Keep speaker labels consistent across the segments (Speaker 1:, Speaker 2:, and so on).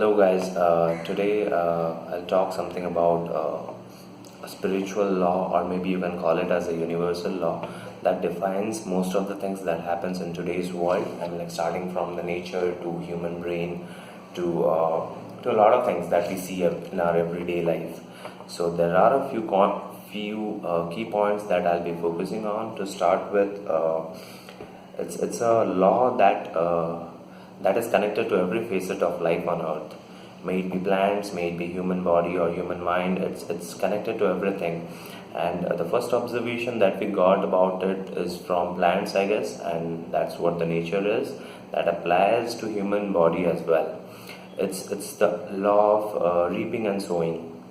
Speaker 1: Hello guys, today I'll talk something about a spiritual law, or maybe you can call it as a universal law that defines most of the things that happens in today's world. Like starting from the nature to human brain to a lot of things that we see in our everyday life. So there are a few key points that I'll be focusing on. To start with, it's a law that is connected to every facet of life on earth. May it be plants, may it be human body or human mind, it's connected to everything. And the first observation that we got about it is from plants, I guess, and that's what the nature is. That applies to human body as well. It's the law of reaping and sowing.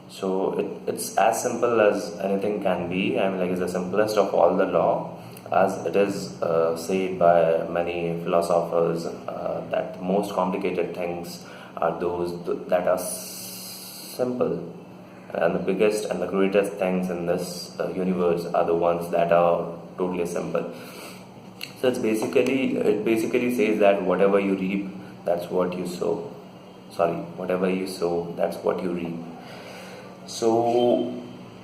Speaker 1: So it's as simple as anything can be. It's the simplest of all the law, as it is said by many philosophers that the most complicated things are those that are simple, and the biggest and the greatest things in this universe are the ones that are totally simple. So it basically says that whatever you reap, that's what you sow. Whatever you sow, that's what you reap. So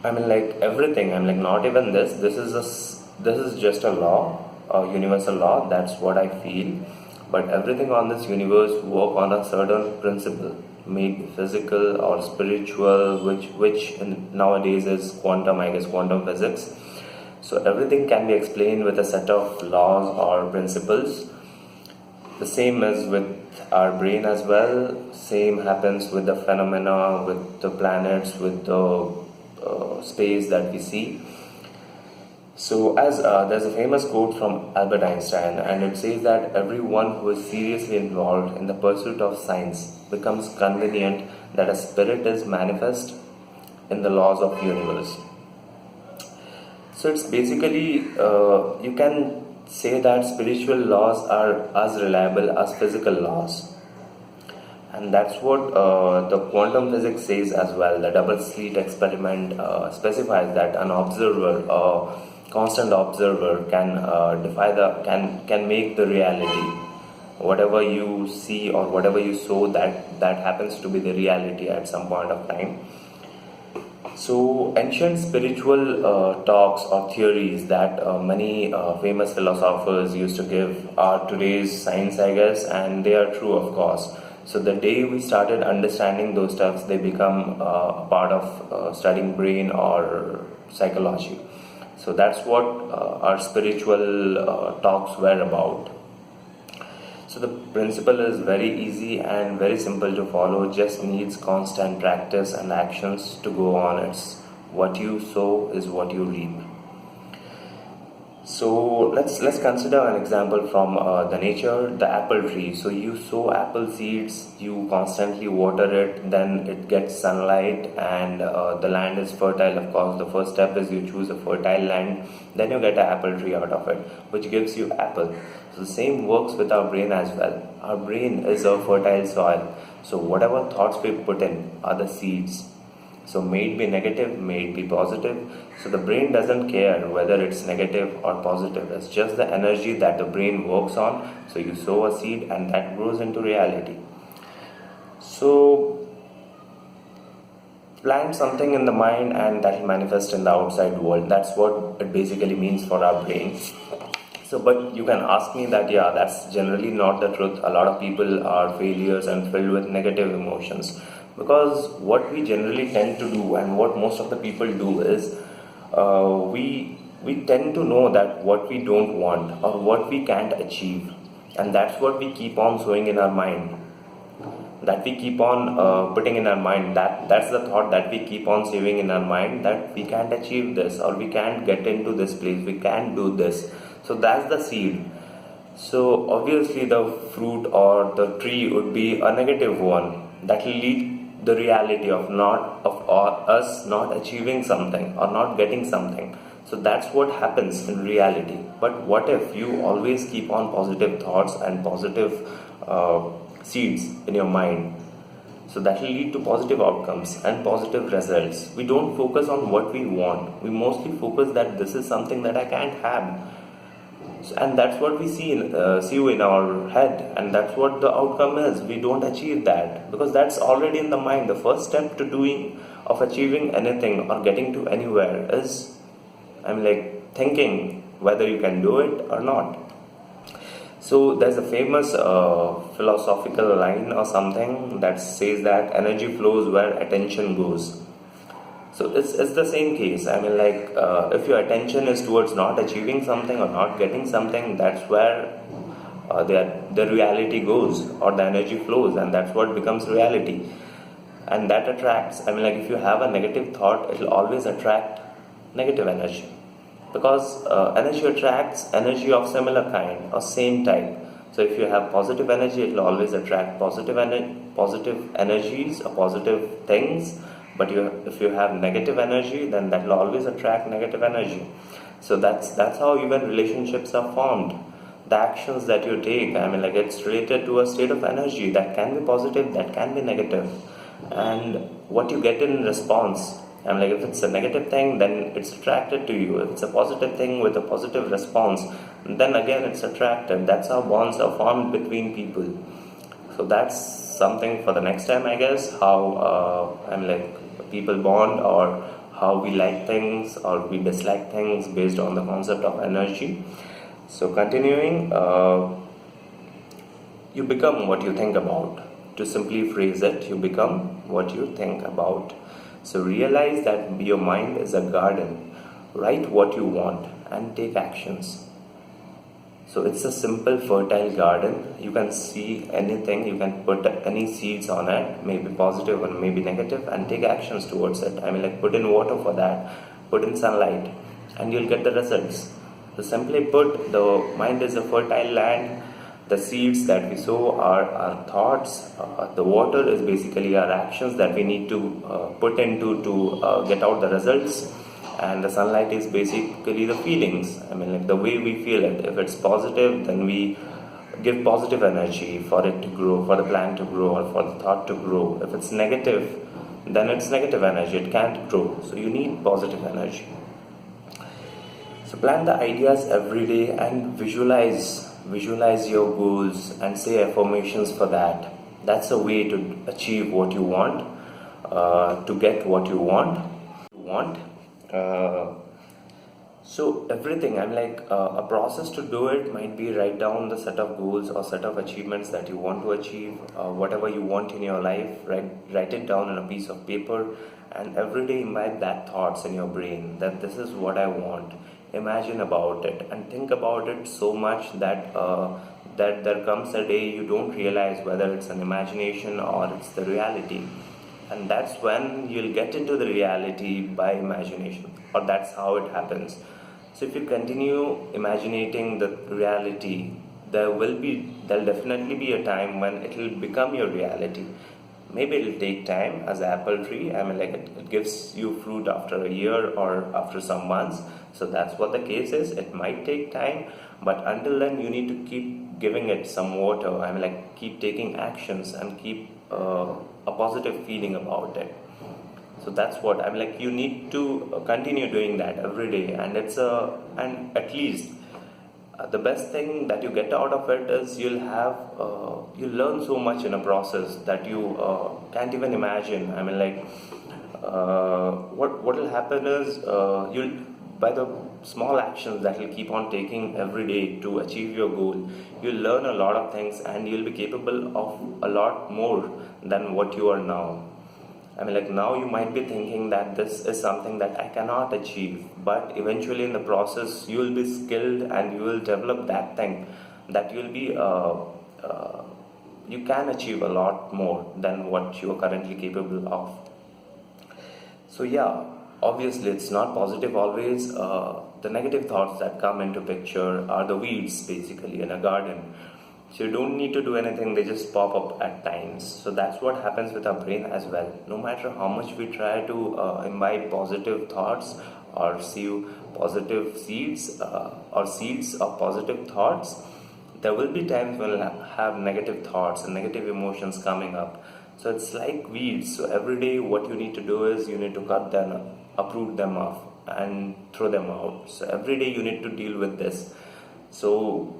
Speaker 1: everything. Not even this. This is just a law, a universal law. That's what I feel. But everything on this universe work on a certain principle, may it be physical or spiritual, which nowadays is quantum. I guess quantum physics. So everything can be explained with a set of laws or principles. The same is with our brain as well. Same happens with the phenomena, with the planets, with the space that we see. So, as there's a famous quote from Albert Einstein, and it says that everyone who is seriously involved in the pursuit of science becomes convenient that a spirit is manifest in the laws of the universe. So, it's basically, you can say that spiritual laws are as reliable as physical laws. And that's what the quantum physics says as well. The double slit experiment specifies that an observer, constant observer, can make the reality. Whatever you see or whatever you sow, that happens to be the reality at some point of time. So ancient spiritual talks or theories that many famous philosophers used to give are today's science, I guess, and they are true, of course. So the day we started understanding those stuffs, they become a part of studying brain or psychology. So that's what our spiritual talks were about. So the principle is very easy and very simple to follow, just needs constant practice and actions to go on. It's what you sow is what you reap. So let's consider an example from the nature, the apple tree. So you sow apple seeds, you constantly water it, then it gets sunlight, and the land is fertile. Of course, the first step is you choose a fertile land, then you get an apple tree out of it, which gives you apple. So the same works with our brain as well. Our brain is a fertile soil. So whatever thoughts we put in are the seeds. So may it be negative, may it be positive. So the brain doesn't care whether it's negative or positive. It's just the energy that the brain works on. So you sow a seed and that grows into reality. So plant something in the mind and that will manifest in the outside world. That's what it basically means for our brains. So, but you can ask me that, yeah, that's generally not the truth. A lot of people are failures and filled with negative emotions. Because what we generally tend to do and what most of the people do is we tend to know that what we don't want or what we can't achieve, and that's what we keep on sowing in our mind, that we keep on putting in our mind, that's the thought that we keep on saving in our mind, that we can't achieve this or we can't get into this place, we can't do this. So that's the seed. So obviously the fruit or the tree would be a negative one that will lead the reality of us not achieving something or not getting something. So that's what happens in reality. But what if you always keep on positive thoughts and positive seeds in your mind? So that will lead to positive outcomes and positive results. We don't focus on what we want. We mostly focus that this is something that I can't have. And that's what we see in our head, and that's what the outcome is. We don't achieve that because that's already in the mind. The first step to doing of achieving anything or getting to anywhere is, thinking whether you can do it or not. So there's a famous philosophical line or something that says that energy flows where attention goes. So it's the same case. If your attention is towards not achieving something or not getting something, that's where the reality goes, or the energy flows, and that's what becomes reality. And that attracts. If you have a negative thought, it'll always attract negative energy, because energy attracts energy of similar kind or same type. So if you have positive energy, it will always attract positive energies or positive things. But if you have negative energy, then that will always attract negative energy. So that's how even relationships are formed. The actions that you take, it's related to a state of energy that can be positive, that can be negative, and what you get in response. If it's a negative thing, then it's attracted to you. If it's a positive thing with a positive response, then again it's attracted. That's how bonds are formed between people. So that's something for the next time, I guess. How people bond, or how we like things or we dislike things based on the concept of energy. So continuing, you become what you think about. To simply phrase it, you become what you think about. So realize that your mind is a garden. Write what you want and take actions. So it's a simple fertile garden. You can see anything, you can put any seeds on it, maybe positive or maybe negative, and take actions towards it. Put in water for that, put in sunlight, and you'll get the results. So simply put, the mind is a fertile land. The seeds that we sow are our thoughts. The water is basically our actions that we need to put into to get out the results. And the sunlight is basically the feelings. The way we feel it. If it's positive, then we give positive energy for it to grow, for the plant to grow, or for the thought to grow. If it's negative, then it's negative energy. It can't grow. So you need positive energy. So plan the ideas every day and visualize your goals and say affirmations for that. That's a way to achieve what you want, to get what you want. So everything, a process to do it might be write down the set of goals or set of achievements that you want to achieve, whatever you want in your life. Write it down on a piece of paper, and every day imbibe that thoughts in your brain that this is what I want. Imagine about it and think about it so much that that there comes a day you don't realize whether it's an imagination or it's the reality. And that's when you'll get into the reality by imagination, or that's how it happens. So if you continue imagining the reality, there'll definitely be a time when it will become your reality. Maybe it'll take time, as an apple tree. It gives you fruit after a year or after some months. So that's what the case is. It might take time, but until then, you need to keep giving it some water. Keep taking actions and keep a positive feeling about it. So that's what you need to continue doing that every day, and and at least the best thing that you get out of it is you'll learn so much in a process that you can't even imagine. What will happen is you'll, by the small actions that you'll keep on taking every day to achieve your goal, you'll learn a lot of things and you'll be capable of a lot more than what you are now. Now you might be thinking that this is something that I cannot achieve, but eventually in the process you will be skilled and you will develop that thing that you can achieve a lot more than what you are currently capable of. So yeah, obviously it's not positive always. The negative thoughts that come into picture are the weeds basically in a garden. So you don't need to do anything, they just pop up at times. So that's what happens with our brain as well. No matter how much we try to imbibe positive thoughts or see positive seeds or seeds of positive thoughts, there will be times when we'll have negative thoughts and negative emotions coming up. So it's like weeds. So every day what you need to do is you need to cut them, uproot them off and throw them out. So every day you need to deal with this. So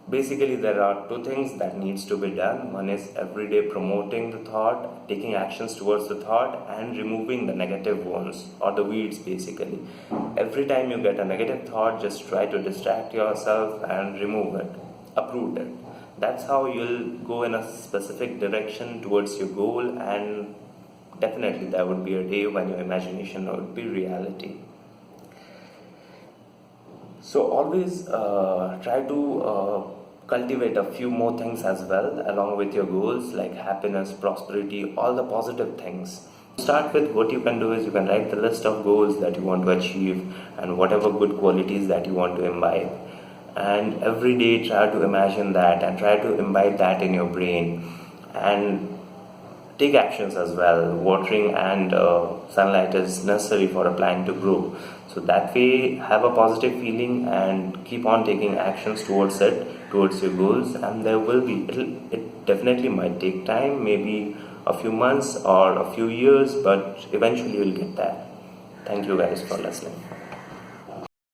Speaker 1: basically there are two things that needs to be done. One is every day promoting the thought, taking actions towards the thought, and removing the negative ones or the weeds. Basically every time you get a negative thought, just try to distract yourself and remove it, uproot it. That's how you'll go in a specific direction towards your goal, and definitely there would be a day when your imagination would be reality. So always try to cultivate a few more things as well along with your goals, like happiness, prosperity, all the positive things. Start with what you can do is you can write the list of goals that you want to achieve and whatever good qualities that you want to imbibe. And every day try to imagine that and try to imbibe that in your brain, and take actions as well. Watering and sunlight is necessary for a plant to grow. So that way, have a positive feeling and keep on taking actions towards it, towards your goals. And there will be, it definitely might take time, maybe a few months or a few years, but eventually you'll get there. Thank you guys for listening.